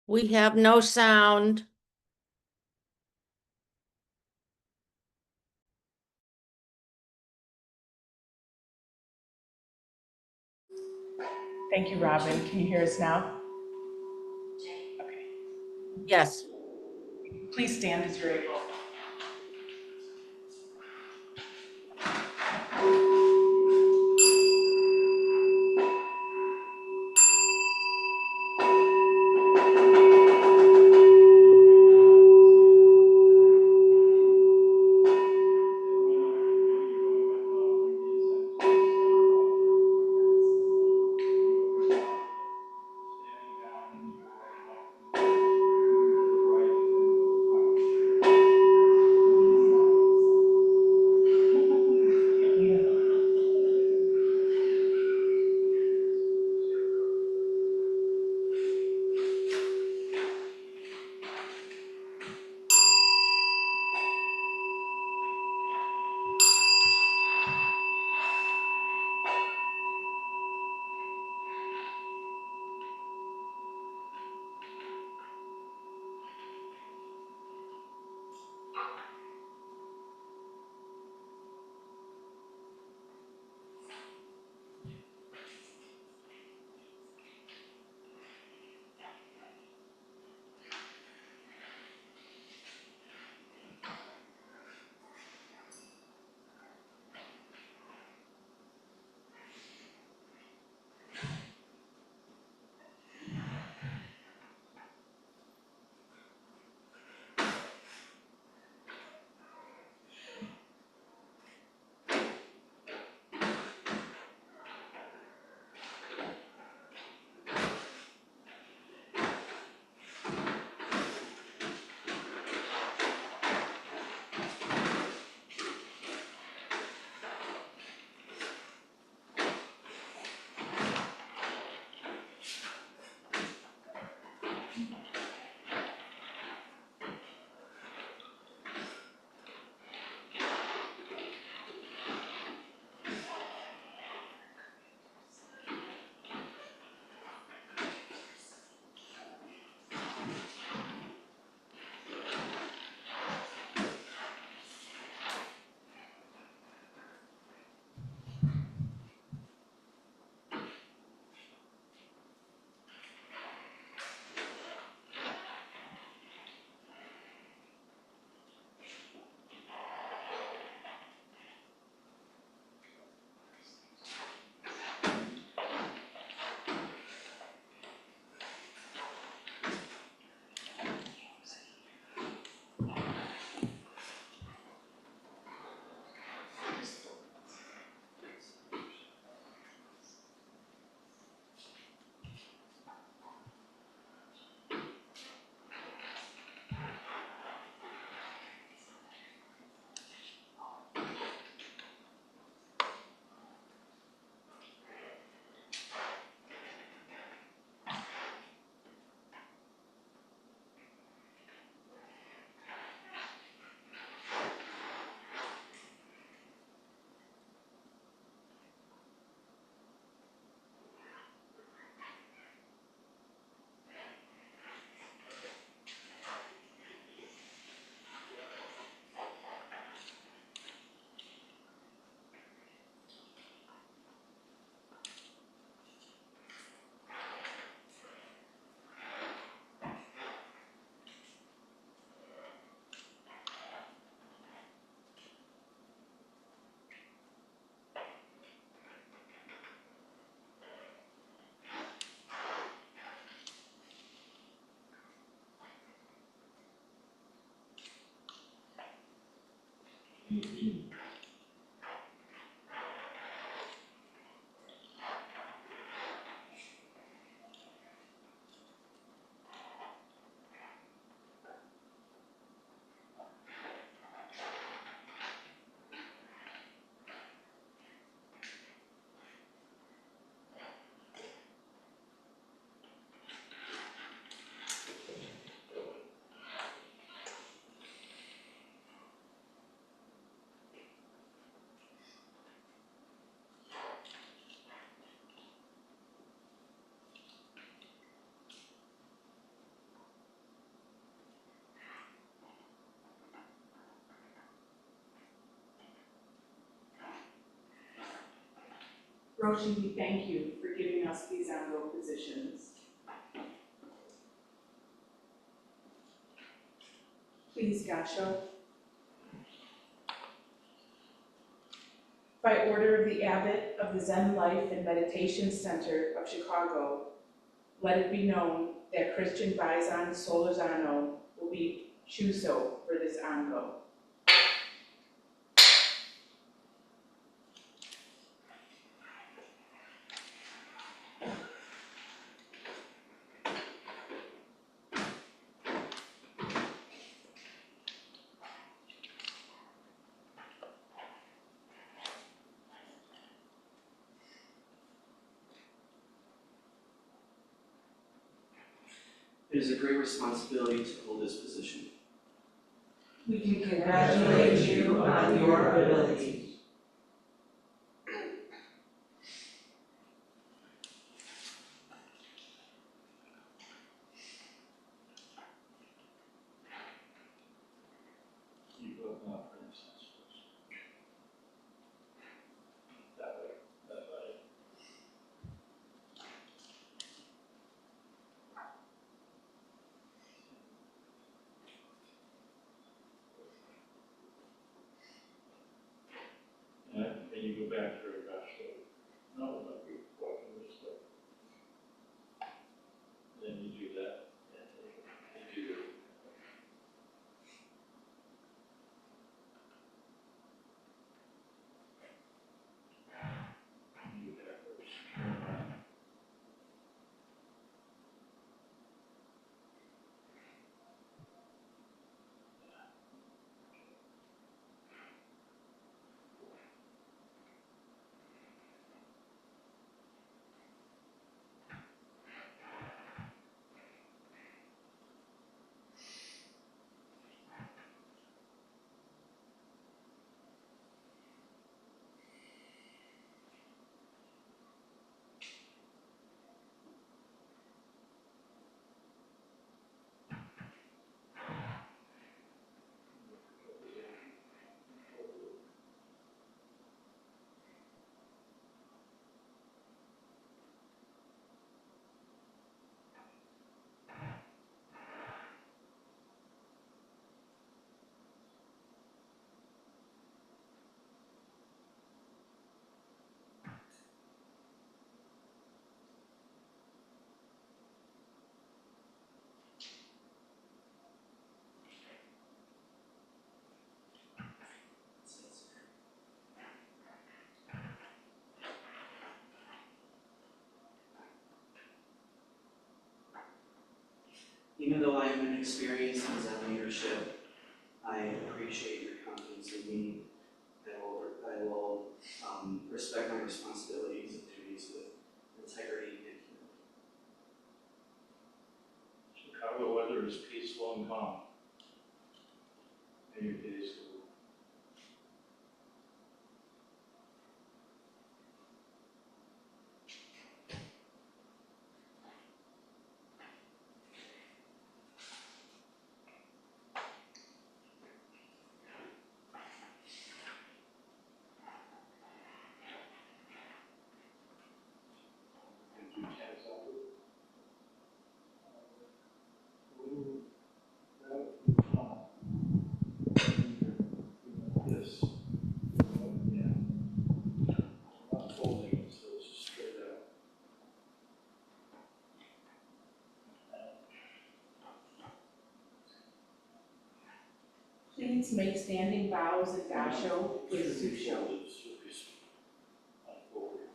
We have no sound. Thank you, Robin. Can you hear us now? Okay. Yes. Please stand as you're able. Approaching, we thank you for giving us these Ango positions. Please, Gasho. By order of the Abbot of the Zen Life and Meditation Center of Chicago, let it be known that Christian Baizan Solorzano will be Shuso for this Ango. It is a great responsibility to hold this position. We congratulate you on your ability. You go now, for instance. That way, that way. And you go back to a gosh, no, no, you're walking this way. Then you do that, and you do it. You go backwards, turn around. Even though I am inexperienced in Zen leadership, I appreciate your confidence in me. I will respect my responsibilities and duties with integrity and humility. Chicago weather is peaceful and calm. May your days go well. And do tags out. Ooh, that would be fun. This. Yeah. Not folding it, so it's just straight out. Please make standing bows and Gasho with Susho. Folded, so it's unfolded.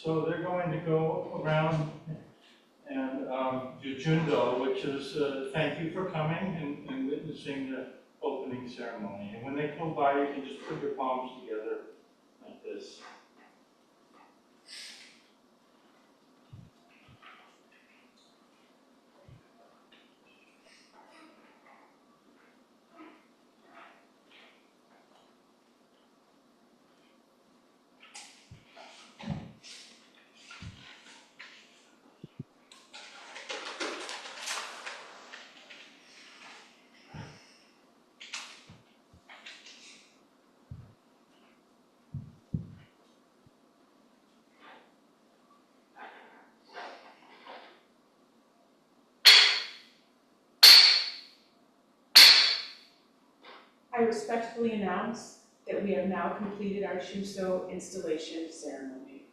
So they're going to go around and do Jundo, which is thank you for coming and witnessing the opening ceremony. And when they come by, you can just put your palms together like this. I respectfully announce that we have now completed our Shuso installation ceremony.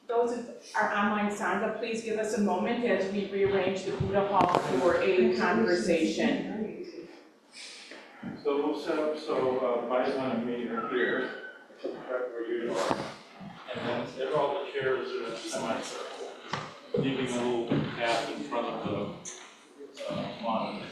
Those of our online Sangha, please give us a moment as we rearrange the Buddha Hall for a conversation. So we'll set up so Bison and me are here, right where you are. And then there are all the chairs in a semicircle, leaving a little path in front of the monitor.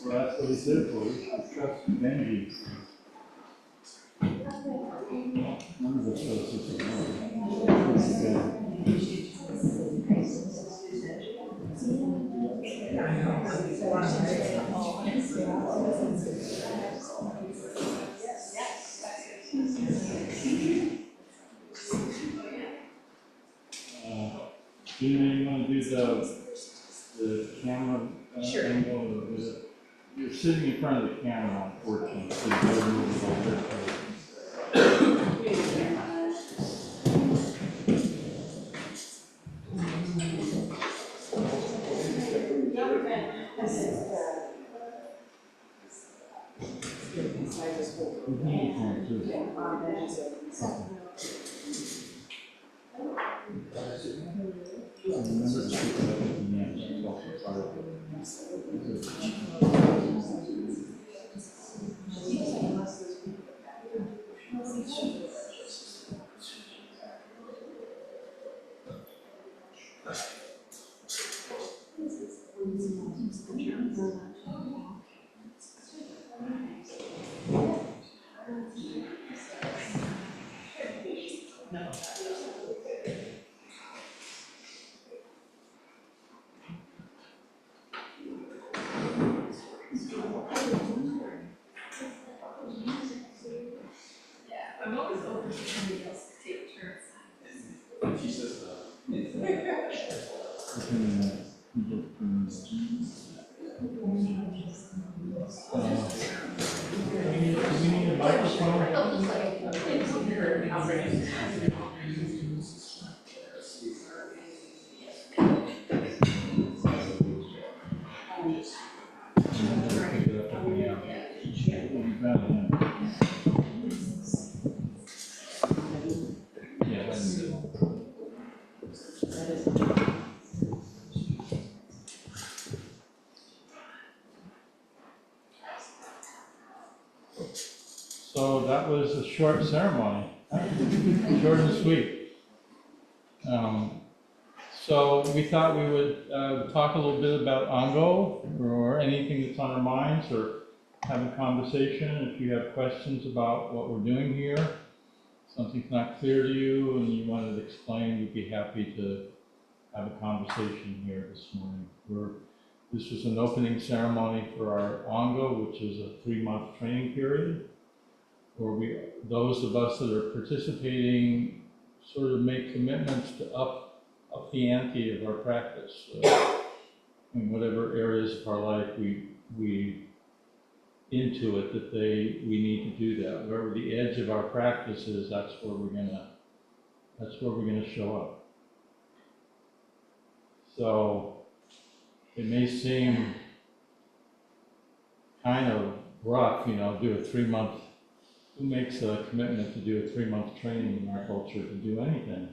Well, that's what he said for you. Trust Benji. None of us does this alone. Do you want to do the camera Sure. angle? You're sitting in front of the camera, unfortunately, so you gotta move it over this way. Do we need a microphone? So that was a short ceremony, short and sweet. So we thought we would talk a little bit about Ango or anything that's on our minds, or have a conversation. If you have questions about what we're doing here, something's not clear to you and you want it explained, we'd be happy to have a conversation here this morning. This was an opening ceremony for our Ango, which is a 3-month training period, where those of us that are participating sort of make commitments to up the ante of our practice. In whatever areas of our life we intuit that we need to do that. Wherever the edge of our practice is, that's where we're gonna show up. So it may seem kind of rough, do a 3-month. Who makes a commitment to do a 3-month training in our culture to do anything?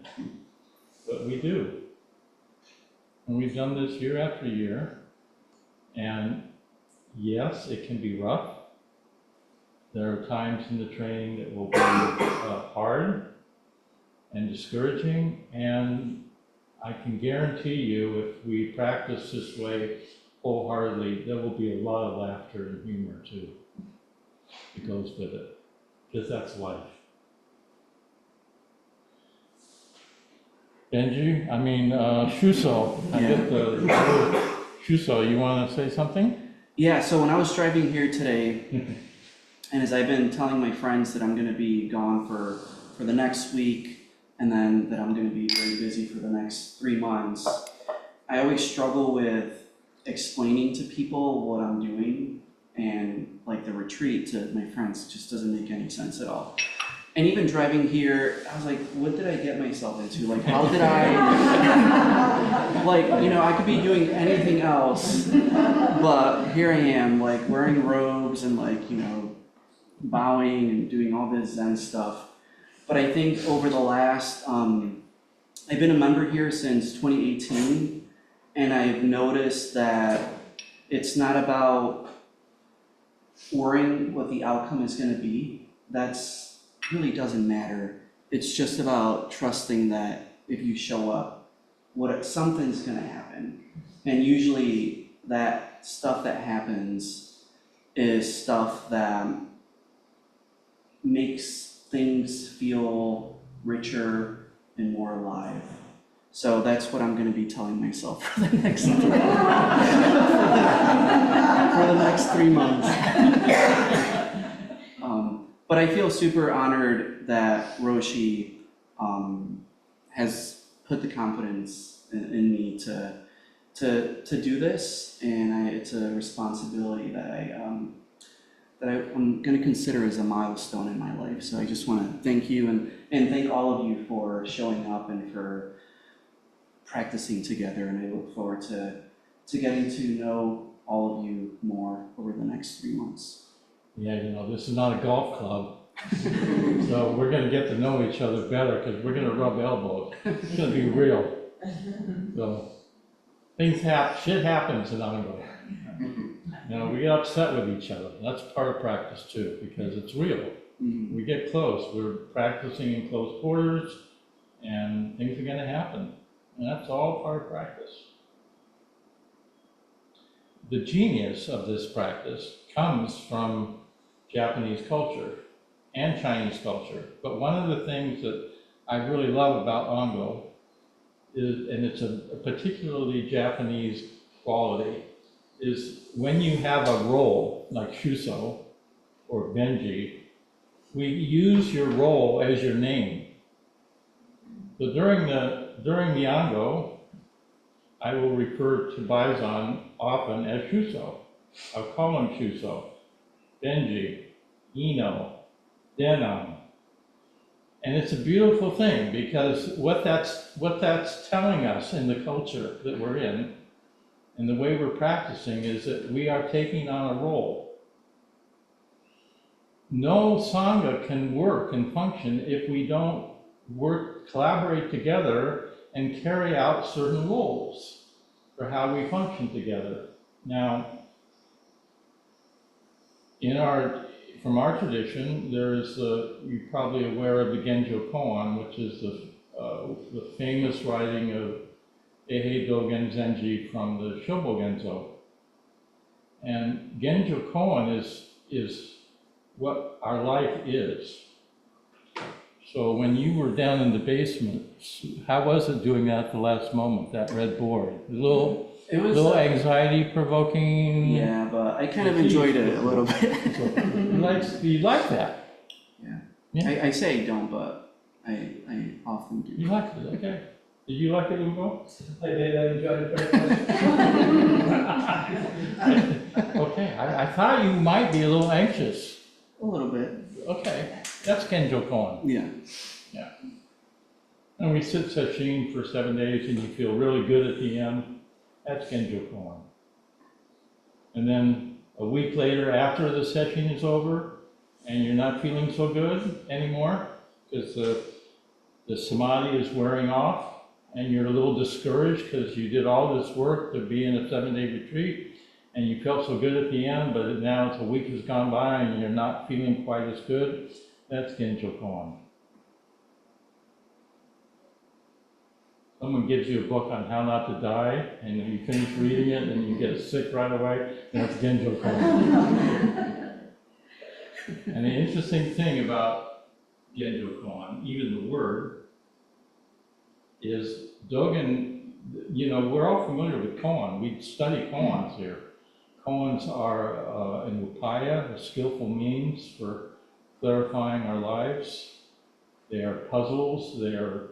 But we do. And we've done this year after year. And yes, it can be rough. There are times in the training that will be hard and discouraging. And I can guarantee you, if we practice this way wholeheartedly, there will be a lot of laughter and humor too that goes with it. Because that's life. Benji, Shuso, Shuso, you want to say something? Yeah, so when I was driving here today, and as I've been telling my friends that I'm going to be gone for the next week, and then that I'm going to be very busy for the next 3 months, I always struggle with explaining to people what I'm doing, and like the retreat to my friends just doesn't make any sense at all. And even driving here, I was like, what did I get myself into? Like, how did I, I could be doing anything else, but here I am, like, wearing robes and, bowing and doing all this Zen stuff. But I think over the last, I've been a member here since 2018, and I've noticed that it's not about worrying what the outcome is going to be. That's really doesn't matter. It's just about trusting that if you show up, something's going to happen. And usually that stuff that happens is stuff that makes things feel richer and more alive. So that's what I'm going to be telling myself for the next for the next 3 months. But I feel super honored that Roshi has put the confidence in me to do this, and it's a responsibility that I'm going to consider as a milestone in my life. So I just want to thank you and thank all of you for showing up and for practicing together, and I look forward to getting to know all of you more over the next 3 months. Yeah, this is not a golf club, so we're going to get to know each other better because we're going to rub elbows. It's going to be real. So shit happens in Ango. We get upset with each other. That's part of practice too, because it's real. Mm-hmm. We get close. We're practicing in close quarters, and things are going to happen. And that's all part of practice. The genius of this practice comes from Japanese culture and Chinese culture. But one of the things that I really love about Ango is, and it's a particularly Japanese quality, is when you have a role like Shuso or Benji, we use your role as your name. So during the Ango, I will refer to Baizan often as Shuso. I'll call him Shuso, Benji, Ino, Denon. And it's a beautiful thing, because what that's telling us in the culture that we're in and the way we're practicing is that we are taking on a role. No Sangha can work and function if we don't collaborate together and carry out certain roles for how we function together. Now, from our tradition, there's you're probably aware of the Genjo Koan, which is the famous writing of Ehe Dogen Zenji from the Shobo Genzo. And Genjo Koan is what our life is. So when you were down in the basement, how was it doing that at the last moment, that red board? A little, It was, little anxiety provoking? yeah, but I kind of enjoyed it a little bit. You like that? I say don't, but I often do. You like it, okay. Did you like it, Ugo? I did, I enjoyed it very much. Okay, I thought you might be a little anxious. A little bit. Okay, that's Genjo Koan. Yeah. And we sit sesshin for 7 days and you feel really good at the end. That's Genjo Koan. And then a week later, after the session is over, and you're not feeling so good anymore, because the samadhi is wearing off, and you're a little discouraged because you did all this work to be in a 7-day retreat, and you felt so good at the end, but now it's a week has gone by and you're not feeling quite as good, that's Genjo Koan. Someone gives you a book on how not to die, and you finish reading it and you get sick right away, that's Genjo Koan. And the interesting thing about Genjo Koan, even the word, is Dogen, you know, we're all familiar with koan. We study koans here. Koans are an upaya, a skillful means for clarifying our lives. They are puzzles, they are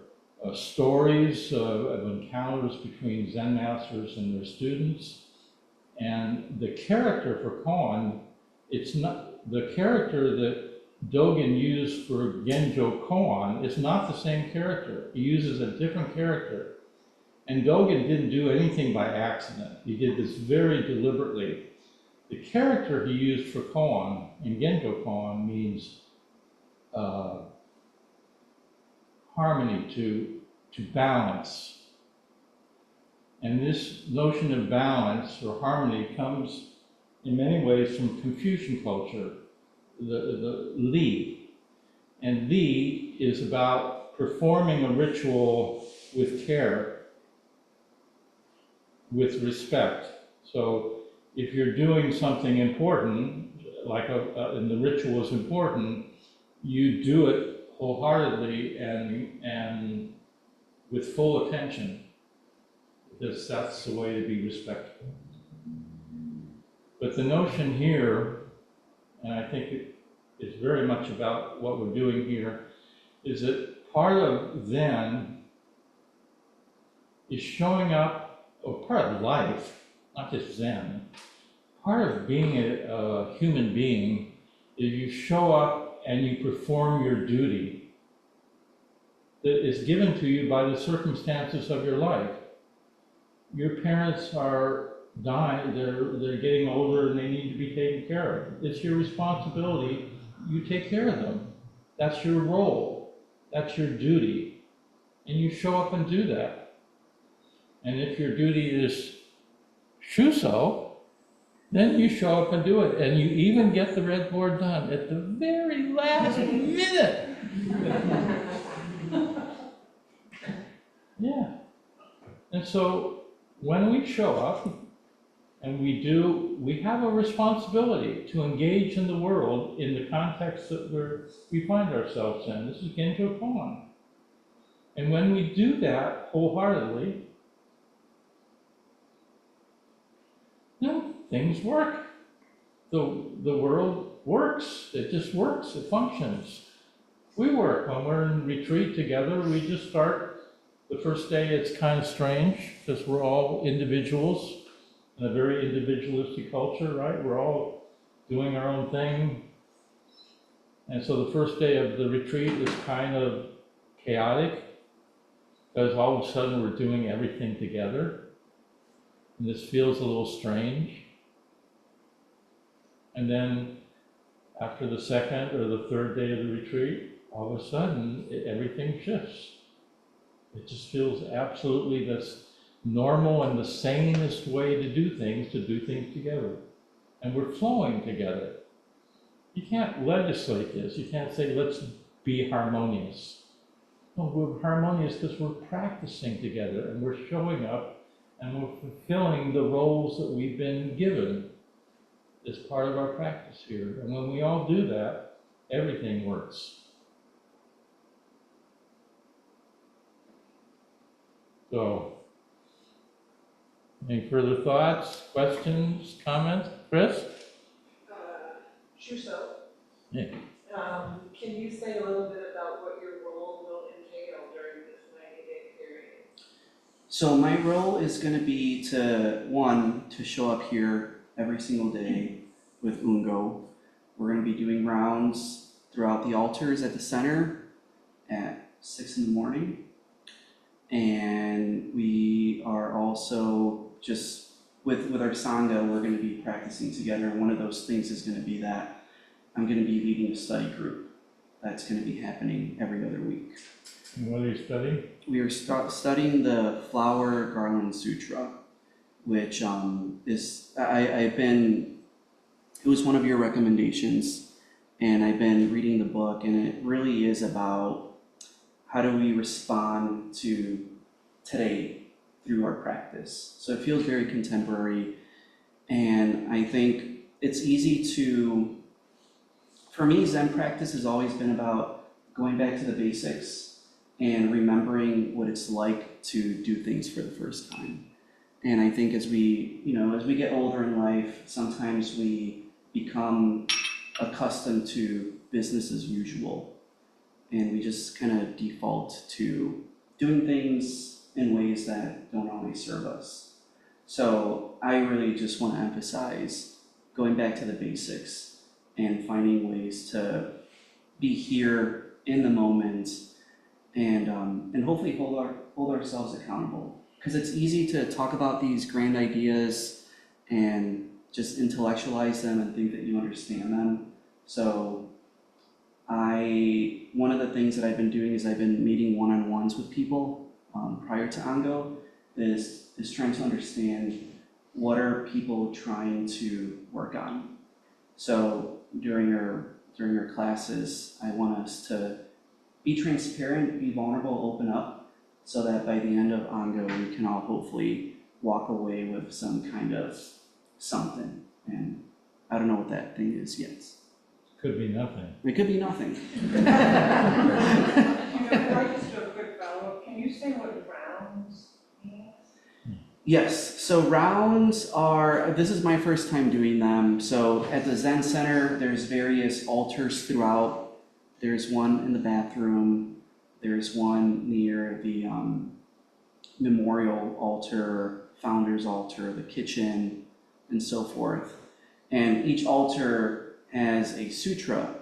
stories of encounters between Zen masters and their students. And the character for koan, it's not, the character that Dogen used for Genjo Koan is not the same character. He uses a different character. And Dogen didn't do anything by accident. He did this very deliberately. The character he used for koan in Genjo Koan means harmony, to balance. And this notion of balance or harmony comes in many ways from Confucian culture, the Li. And Li is about performing a ritual with care, with respect. So if you're doing something important, like and the ritual is important, you do it wholeheartedly and with full attention, because that's the way to be respectful. But the notion here, and I think it is very much about what we're doing here, is that part of Zen is showing up, or part of life, not just Zen, part of being a human being is you show up and you perform your duty that is given to you by the circumstances of your life. Your parents are dying, they're getting older and they need to be taken care of. It's your responsibility, you take care of them. That's your role, that's your duty, and you show up and do that. And if your duty is shuso, then you show up and do it, and you even get the red board done at the very last minute. Yeah. And so when we show up and we have a responsibility to engage in the world in the context that we find ourselves in. This is Genjo Koan. And when we do that wholeheartedly, things work. The world works. It just works. It functions. We work. When we're in retreat together, we just start. The first day it's kind of strange because we're all individuals in a very individualistic culture, right? We're all doing our own thing. And so the first day of the retreat is kind of chaotic because all of a sudden we're doing everything together. And this feels a little strange. And then after the second or the third day of the retreat, all of a sudden everything shifts. It just feels absolutely this normal and the sanest way to do things together. And we're flowing together. You can't legislate this. You can't say, let's be harmonious. No, we're harmonious because we're practicing together and we're showing up and we're fulfilling the roles that we've been given as part of our practice here. And when we all do that, everything works. So, any further thoughts, questions, comments? Chris? Shuso. Yeah. Can you say a little bit about what your role will entail during this 90-day period? So my role is going to be to show up here every single day with Ango. We're going to be doing rounds throughout the altars at the center at 6 in the morning. And we are also just, with our Sangha, we're going to be practicing together. One of those things is going to be that I'm going to be leading a study group that's going to be happening every other week. And what are you studying? We are studying the Flower Garland Sutra, which it was one of your recommendations, and I've been reading the book, and it really is about how do we respond to today through our practice. So it feels very contemporary, and I think it's easy to, for me, Zen practice has always been about going back to the basics and remembering what it's like to do things for the first time. And I think as we get older in life, sometimes we become accustomed to business as usual. And we just kind of default to doing things in ways that don't always serve us. So I really just want to emphasize going back to the basics and finding ways to be here in the moment and hopefully hold ourselves accountable. Because it's easy to talk about these grand ideas and just intellectualize them and think that you understand them. So one of the things that I've been doing is I've been meeting one-on-ones with people prior to Ango is trying to understand what are people trying to work on. So during our classes, I want us to be transparent, be vulnerable, open up, so that by the end of Ango, we can all hopefully walk away with some kind of something. And I don't know what that thing is yet. Could be nothing. It could be nothing. Before I just do a quick follow-up, can you say what rounds means? Yes, so rounds this is my first time doing them. So at the Zen Center, there's various altars throughout. There's one in the bathroom. There's one near the memorial altar, founder's altar, the kitchen, and so forth. And each altar has a sutra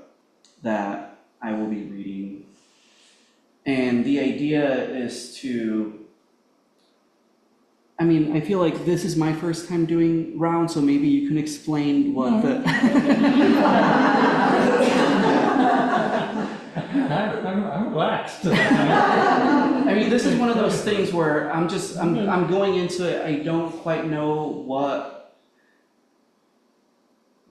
that I will be reading. And the idea is I feel like this is my first time doing rounds, so maybe you can explain what I'm relaxed. This is one of those things where I'm going into it, I don't quite know what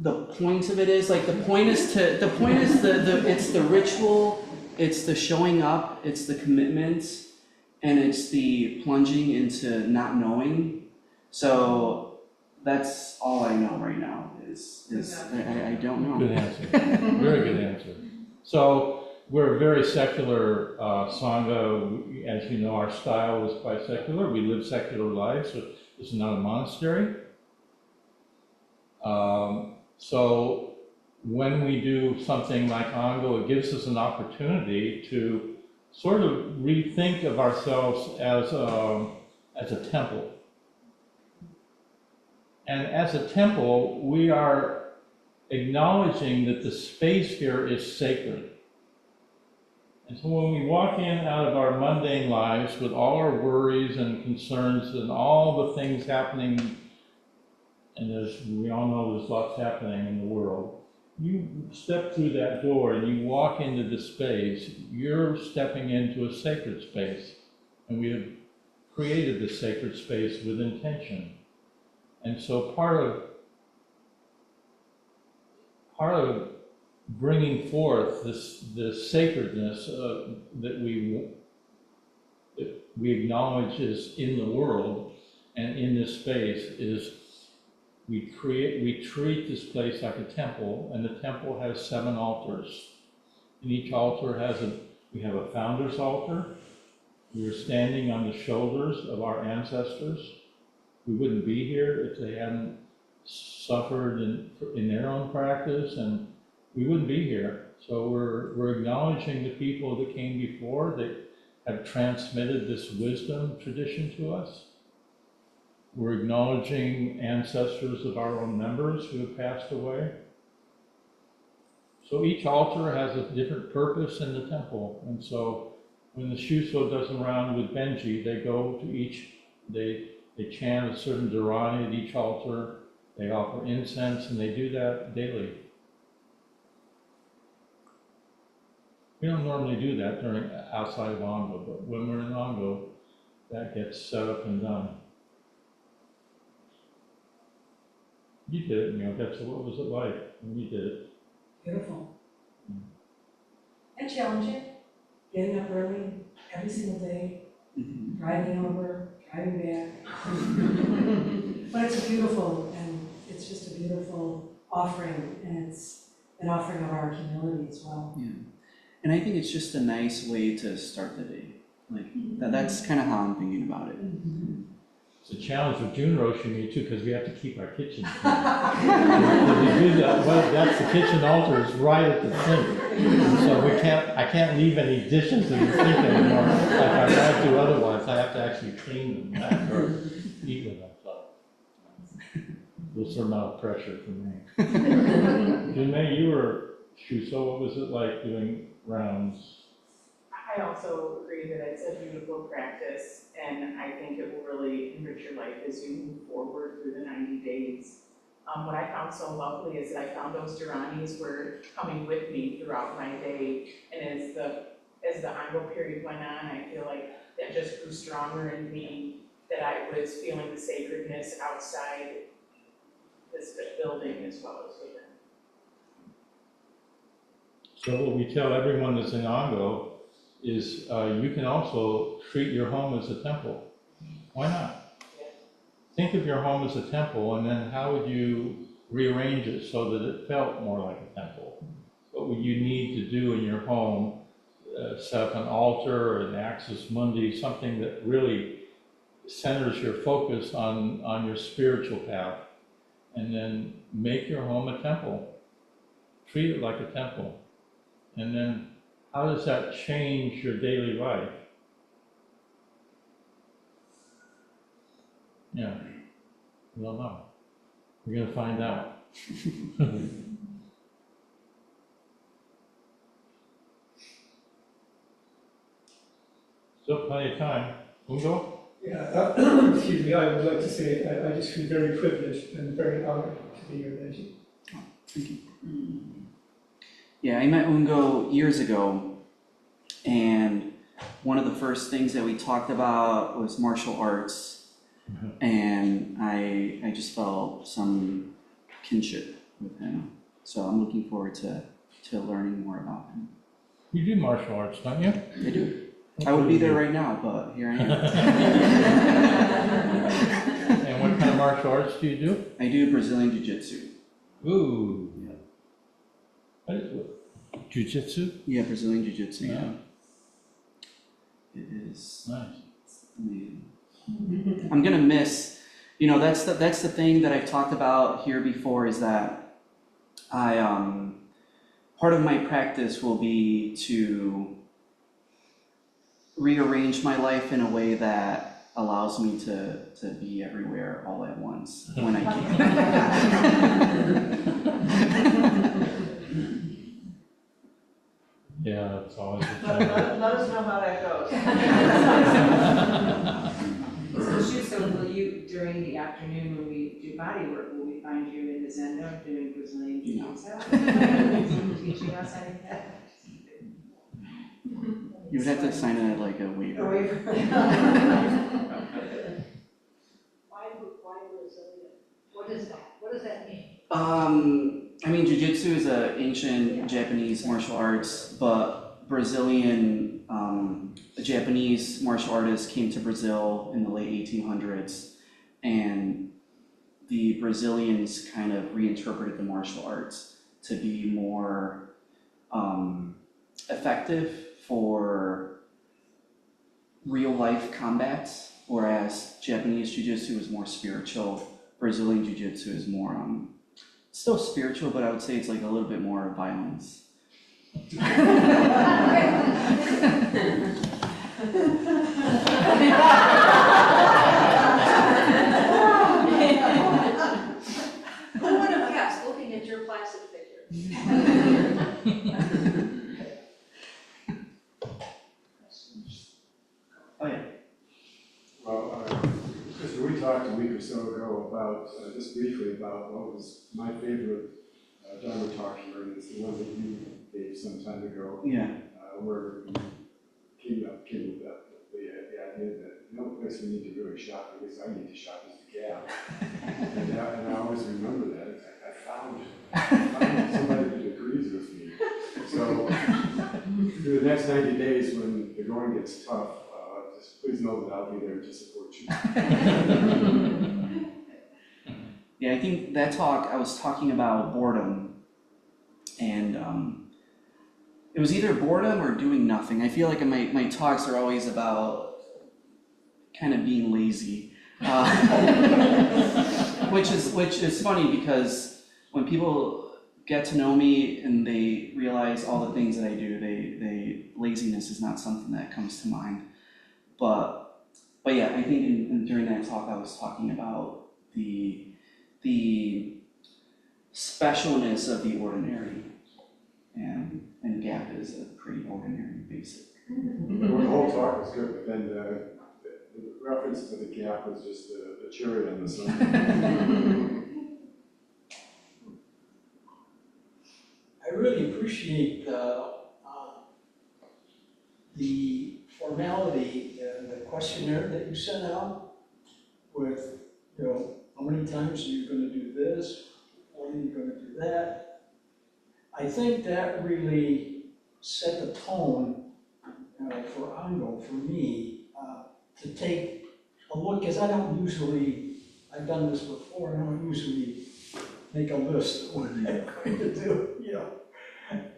the point of it is. Like the point is it's the ritual, it's the showing up, it's the commitment, and it's the plunging into not knowing. So that's all I know right now is I don't know. Good answer. Very good answer. So we're a very secular Sangha. As you know, our style is quite secular. We live secular lives, so this is not a monastery. So when we do something like Ango, it gives us an opportunity to sort of rethink of ourselves as a temple. And as a temple, we are acknowledging that the space here is sacred. And so when we walk in out of our mundane lives with all our worries and concerns and all the things happening, and as we all know there's lots happening in the world, you step through that door and you walk into the space, you're stepping into a sacred space. And we have created this sacred space with intention. And so part of bringing forth this sacredness that we that we acknowledge is in the world and in this space is we treat this place like a temple, and the temple has 7 altars. And each altar we have a founder's altar. We are standing on the shoulders of our ancestors. We wouldn't be here if they hadn't suffered in their own practice, and we wouldn't be here. So we're acknowledging the people that came before that have transmitted this wisdom tradition to us. We're acknowledging ancestors of our own members who have passed away. So each altar has a different purpose in the temple. And so when the Shuso does a round with Benji, they go to they chant a certain dharani at each altar. They offer incense, and they do that daily. We don't normally do that outside of Ango, but when we're in Ango, that gets set up and done. You did it, Yoga, so what was it like when you did it? Beautiful. And challenging, getting up early every single day, driving over, driving back. But it's it's just a beautiful offering, and it's an offering of our humility as well. Yeah. And I think it's just a nice way to start the day. Like, that's kind of how I'm thinking about it. It's a challenge with June roasting me too, because we have to keep our kitchen clean. If we do that, well, that's the kitchen altar is right at the sink. So I can't leave any dishes in the sink anymore, like I have to otherwise. I have to actually clean them after I eat with them. So a little amount of pressure for me. June, you were Shuso. What was it like doing rounds? I also agree that it's a beautiful practice, and I think it will really enrich your life as you move forward through the 90 days. What I found so lovely is that I found those dharanis were coming with me throughout my day, and as the Ango period went on, I feel like that just grew stronger in me, that I was feeling the sacredness outside this building as well as within. So what we tell everyone that's in Ango is you can also treat your home as a temple. Why not? Yeah. Think of your home as a temple, and then how would you rearrange it so that it felt more like a temple? What would you need to do in your home? Set up an altar or an axis mundi, something that really centers your focus on your spiritual path, and then make your home a temple. Treat it like a temple. And then how does that change your daily life? Yeah, we don't know. We're going to find out. Still plenty of time. Ungo? Yeah, excuse me, I would like to say I just feel very privileged and very honored to be your Benji. Thank you. Yeah, I met Ungo years ago, and one of the first things that we talked about was martial arts, and I just felt some kinship with him. So I'm looking forward to learning more about him. You do martial arts, don't you? I do. I would be there right now, but here I am. And what kind of martial arts do you do? I do Brazilian Jiu-Jitsu. Ooh. Yeah. What is it? Jiu-Jitsu? Yeah, Brazilian Jiu-Jitsu, Yeah. It is Nice. amazing. I'm gonna miss, that's the thing that I've talked about here before, is that part of my practice will be to rearrange my life in a way that allows me to be everywhere all at once when I can. Yeah, it's always a Let us know how that goes. So will you, during the afternoon when we do body work, will we find you in the Zendo doing Brazilian Jiu-Jitsu? Teaching us anything? You would have to sign a waiver. Why Brazilian? What is that? What does that mean? I mean, Jiu-Jitsu is an ancient Japanese martial arts, but Brazilian a Japanese martial artist came to Brazil in the late 1800s, and the Brazilians kind of reinterpreted the martial arts to be more effective for real life combats, whereas Japanese jiu-jitsu is more spiritual. Brazilian jiu-jitsu is more still spiritual, but I would say it's like a little bit more violence. Who would have guessed, looking at your plastic figure? Oh yeah. Well, Krista, we talked a week or so ago about, just briefly about what was my favorite Dharma talk here, and it's the one that you gave some time ago, Yeah. where you came with the idea that the only place we need to really shop, because I need to shop, is the Gap. and I always remember that. I found somebody that agrees with me. So, through the next 90 days, when the going gets tough, just please know that I'll be there to support you. Yeah, I think that talk, I was talking about boredom, and it was either boredom or doing nothing. I feel like my talks are always about kind of being lazy, which is funny because when people get to know me and they realize all the things that I do, laziness is not something that comes to mind. But yeah, I think during that talk I was talking about the specialness of the ordinary, and Gap is a pretty ordinary basic. Well, the whole talk was good, but then the reference to the Gap was just the cherry on the sundae. I really appreciate the formality and the questionnaire that you sent out with, how many times are you going to do this? When are you going to do that? I think that really set the tone for Ango, for me, to take a look, because I've done this before, and I don't usually make a list of what I'm going to do,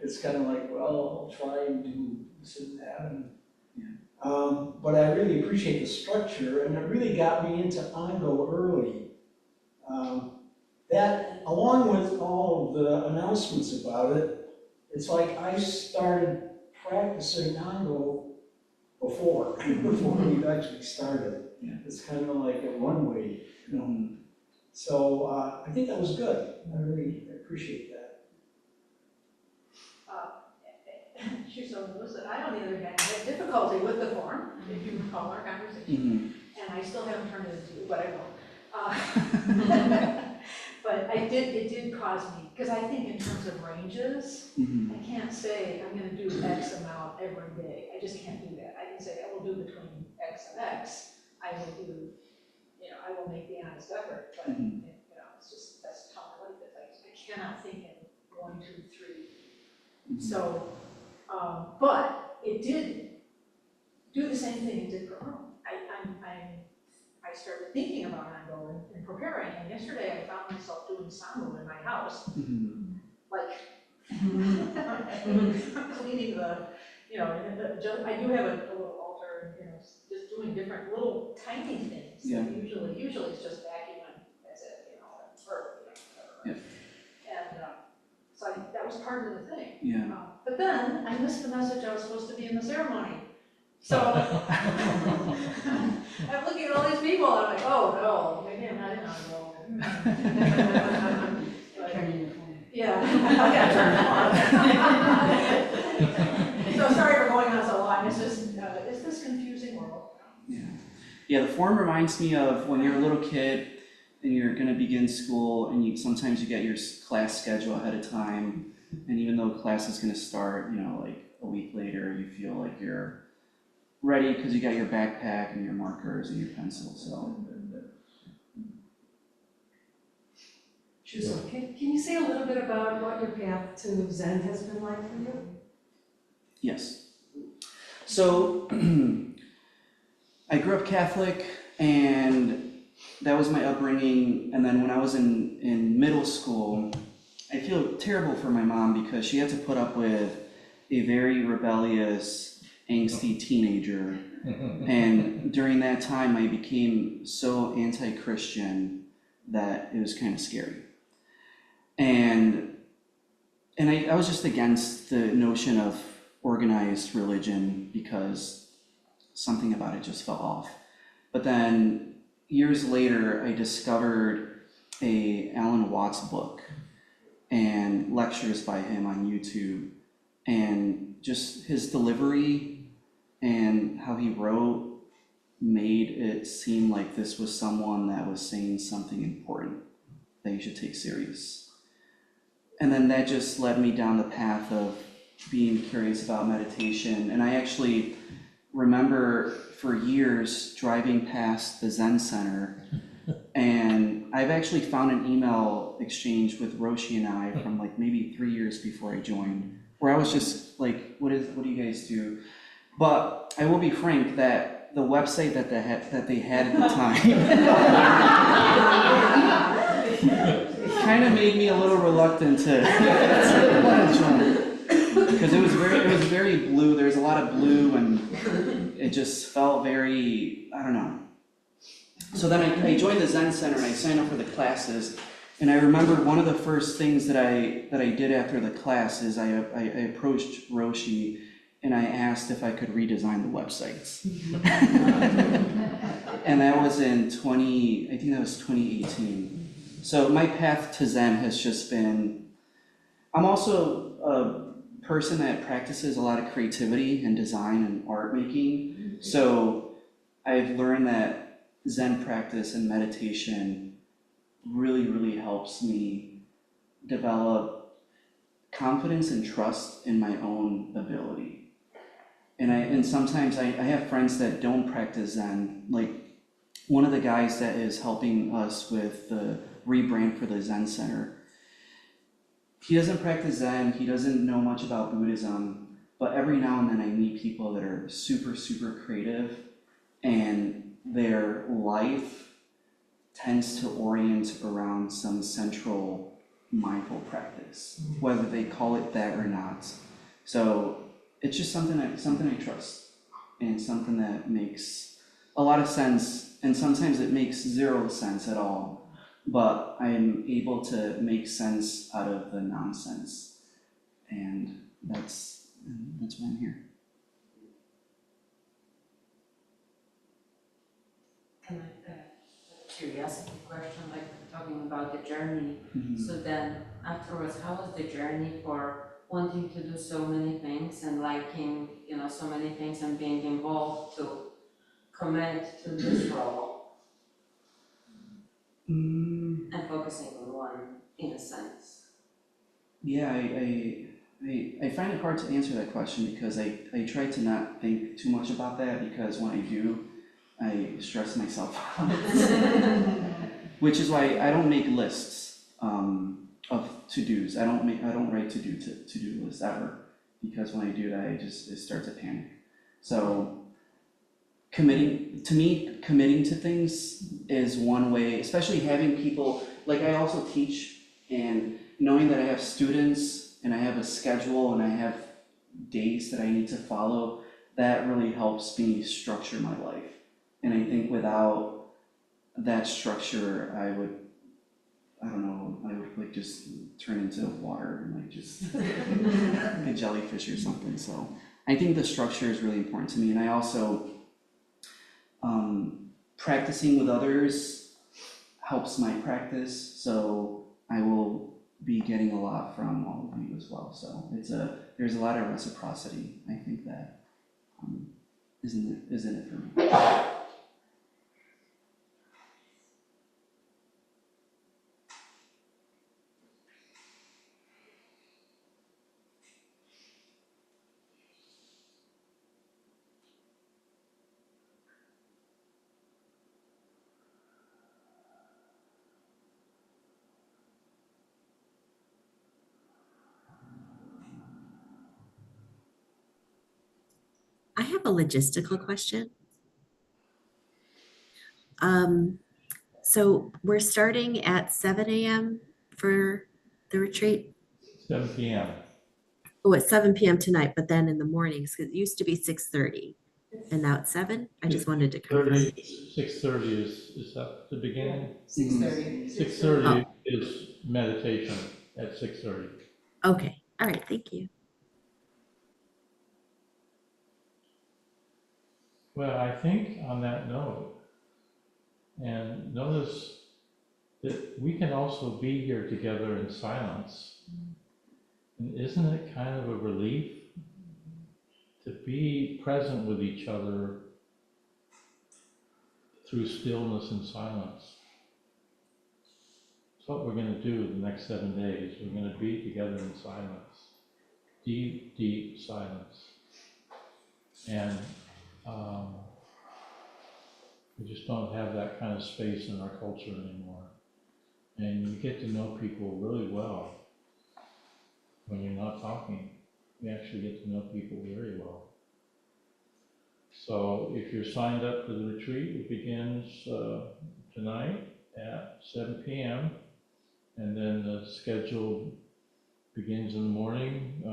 It's kind of like, well, I'll try and do this and that, but I really appreciate the structure, and it really got me into Ango early. That, along with all of the announcements about it, it's like I started practicing Ango before we actually started. Yeah. It's kind of like a runway, So I think that was good. I really appreciate that. So Melissa, I on the other hand had difficulty with the form, if you recall our conversation, and I still haven't turned it into, but I will. But it did cause me, because I think in terms of ranges, I can't say I'm going to do X amount every day. I just can't do that. I can say I will do between X and X. I will do, I will make the honest effort, but it's just, that's how my life is. I cannot think in 1, 2, 3. So, but it did do the same thing it did for Earl. I started thinking about Ango and preparing, and yesterday I found myself doing Sango in my house, like cleaning the, I do have a little altar, just doing different little tiny things. Yeah. Usually it's just vacuum and that's it, or whatever. Yeah. And so that was part of the thing. Yeah. But then I missed the message I was supposed to be in the ceremony. So I'm looking at all these people and I'm like, oh no, maybe I'm not in Ango. Turning your phone. Yeah, I gotta turn it on. So sorry for going on so long. It's just, it's this confusing world. Yeah, the form reminds me of when you're a little kid and you're going to begin school, and sometimes you get your class schedule ahead of time, and even though class is going to start, like a week later, you feel like you're ready because you got your backpack and your markers and your pencils. So. Shuso, can you say a little bit about what your path to Zen has been like for you? Yes. So I grew up Catholic, and that was my upbringing. And then when I was in middle school, I feel terrible for my mom because she had to put up with a very rebellious, angsty teenager. And during that time, I became so anti-Christian that it was kind of scary. And I was just against the notion of organized religion because something about it just fell off. But then years later, I discovered a Alan Watts book and lectures by him on YouTube, and just his delivery and how he wrote made it seem like this was someone that was saying something important that you should take serious. And then that just led me down the path of being curious about meditation. And I actually remember for years driving past the Zen Center, and I've actually found an email exchange with Roshi and I from like maybe 3 years before I joined, where I was just like, what do you guys do? But I will be frank that the website that they had at the time kind of made me a little reluctant to join, because it was very blue. There was a lot of blue, and it just felt very, I don't know. So then I joined the Zen Center and I signed up for the classes. And I remember one of the first things that I did after the class is I approached Roshi and I asked if I could redesign the websites. And that was in 2018. So my path to Zen has just been, I'm also a person that practices a lot of creativity and design and art making. So I've learned that Zen practice and meditation really helps me develop confidence and trust in my own ability. And sometimes I have friends that don't practice Zen. Like one of the guys that is helping us with the rebrand for the Zen Center, he doesn't practice Zen, he doesn't know much about Buddhism, but every now and then I meet people that are super creative, and their life tends to orient around some central mindful practice, whether they call it that or not. So it's just something I trust, and something that makes a lot of sense, and sometimes it makes zero sense at all, but I am able to make sense out of the nonsense, and that's why I'm here. Can I, curiosity question, like talking about the journey. Mhm. So then afterwards, how was the journey for wanting to do so many things and liking, so many things and being involved to commit to this role and focusing on one in a sense? Yeah, I find it hard to answer that question because I try to not think too much about that, because when I do, I stress myself out. Which is why I don't make lists of to-dos. I don't write to-do lists ever, because when I do that, it starts to panic. So committing to things is one way, especially having people, like I also teach, and knowing that I have students and I have a schedule and I have days that I need to follow, that really helps me structure my life. And I think without that structure, I would like just turn into water and like just like a jellyfish or something. So I think the structure is really important to me. And I also, practicing with others helps my practice. So I will be getting a lot from all of you as well. So there's a lot of reciprocity. I think that isn't it for me? I have a logistical question. So we're starting at 7 a.m. for the retreat. 7 p.m. Oh, it's 7 p.m. tonight, but then in the mornings, 'cause it used to be 6:30 and now it's 7. I just wanted to confirm. 6:30 is that the beginning? 6:30. 6:30 is meditation at 6:30. Okay, all right, thank you. Well, I think on that note, and notice that we can also be here together in silence. And isn't it kind of a relief to be present with each other through stillness and silence? It's what we're going to do the next 7 days. We're going to be together in silence, deep, deep silence. And we just don't have that kind of space in our culture anymore. And you get to know people really well when you're not talking. You actually get to know people very well. So if you're signed up for the retreat, it begins tonight at 7 p.m. And then the schedule begins in the morning.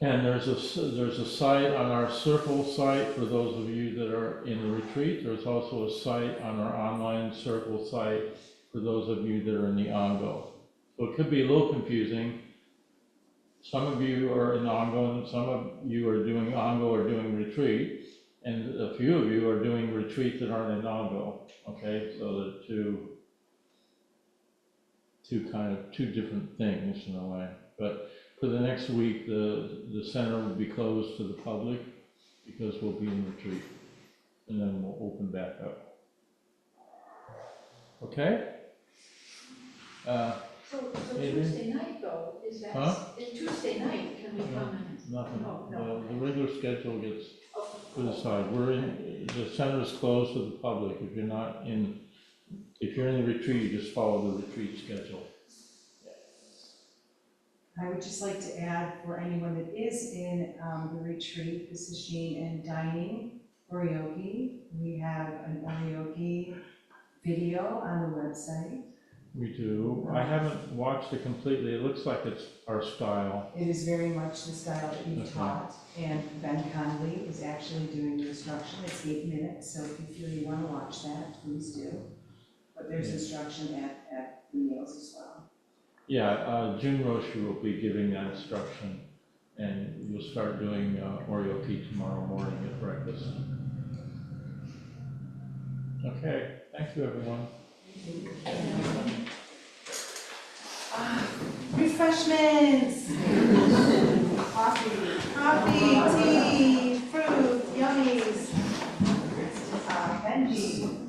And there's a site on our Circle site for those of you that are in the retreat. There's also a site on our online Circle site for those of you that are in the Ango. So it could be a little confusing. Some of you are in Ango and some of you are doing Ango or doing retreat. And a few of you are doing retreat that aren't in Ango. Okay, so they're two different things in a way. But for the next week, the center will be closed to the public because we'll be in retreat, and then we'll open back up. Okay? So Adrian? Tuesday night though, is that, Huh? is Tuesday night, can we come and? Nothing. No. The regular schedule gets Oh, put aside. The center is closed to the public. If you're in the retreat, you just follow the retreat schedule. I would just like to add for anyone that is in the retreat, this is Jean and Dining Oryoki. We have an Oryoki video on the website. We do. I haven't watched it completely. It looks like it's our style. It is very much the style that you Okay. taught, and Ben Conley is actually doing the instruction. It's 8 minutes, so if you feel you want to watch that, please do. But there's instruction at the meals as well. Yeah, June Roshi will be giving that instruction, and you'll start doing Oryoki tomorrow morning at breakfast. Okay, thank you, everyone. Refreshments! Coffee, tea, fruit, yummies. Benji.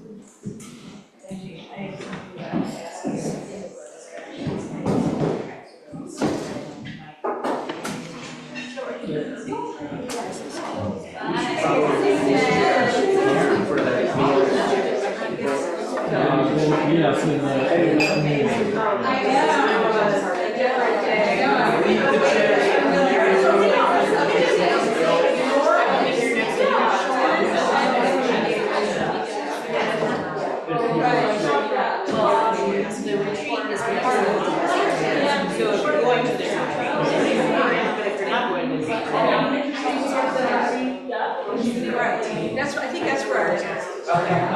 Yes, in the That's, I think that's where ours is. Okay.